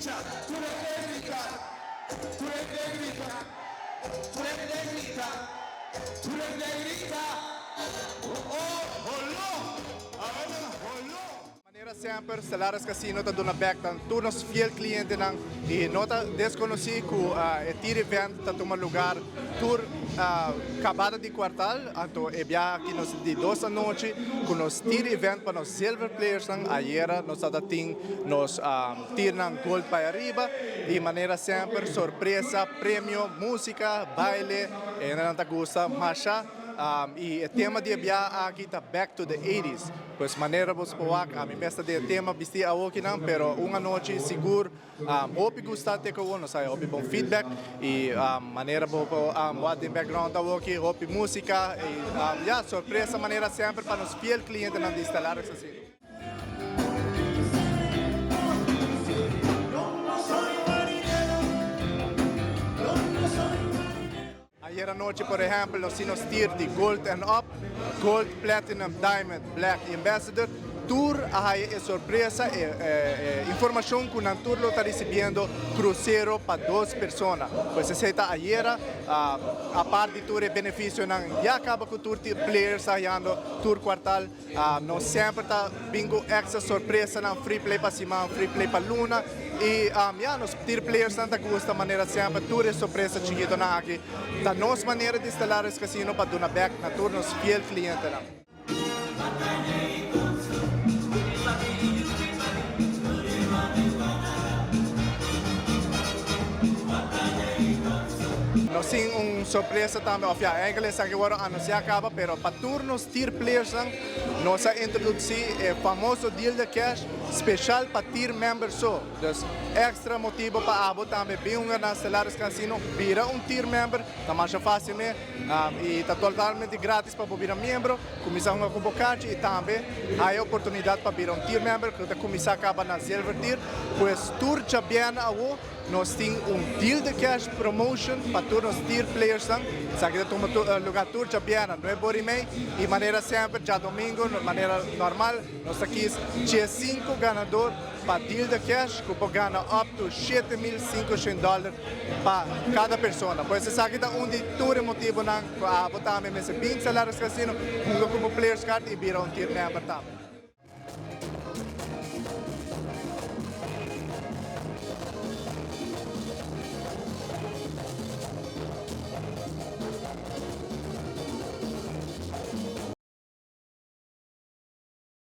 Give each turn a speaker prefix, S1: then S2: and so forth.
S1: grita, tu grita, tu grita, tu grita, tu grita.
S2: Maneira sempre, Stellaris Casino está dando back, todos os fiel clientes e nota desconheci que o tir evento está tomando lugar tour acabada de quartal, então é biaha aqui nos de 2 da noite com os tir evento para os silver players ayer nós tem nos tir gold para arriba e maneira sempre sorpresa, premio, música, baile, e não tá gosta, marcha. E o tema de biaha aqui está back to the 80s. Pois maneira vos poak, a mim besta de tema vestir a aqui não, pero uma noite seguro, hope gostar de com nós, hope bom feedback e maneira vos what in background aqui, hope música e surpresa maneira sempre para os fiel clientes na Stellaris Casino. Ayer à noite, por exemplo, nós tínhamos tir de Gold and Up, Gold, Platinum, Diamond, Black Ambassador. Tour é surpresa, informação que o tour está recebendo cruzeiro para 2 pessoas. Pois se está ayer, a parte de tour é benefício, já acaba com o tour de players saindo, tour quartal, nós sempre está bingo extra surpresa, free play para cima, free play para luna. E nos tir players tanta gosta maneira sempre tour é surpresa chiquito na aqui. Da nossa maneira de Stellaris Casino para dar back na tour nos fiel cliente na. Nós temos surpresa também, a inglês aqui agora não se acaba, pero para turnos tir players nós introduzir o famoso deal de cash especial para tir members só. Então, extra motivo para abo também bem na Stellaris Casino, vira tir member, tá mais fácil e está totalmente grátis para virar membro, começar a convocar e também há oportunidade para virar tir member, que começar a acabar na silver tir, pois tour já bem nós temos deal de cash promotion para todos os tir players, sabe que toma lugar tour já bem, não é por e-mail e maneira sempre já domingo, de maneira normal, nós aqui tinha 5 ganadores para deal de cash, que pode ganhar up to $7,500 para cada pessoa. Pois você sabe que de tour motivo na botar mesmo 20 salários casino, como players card e virar tir member também.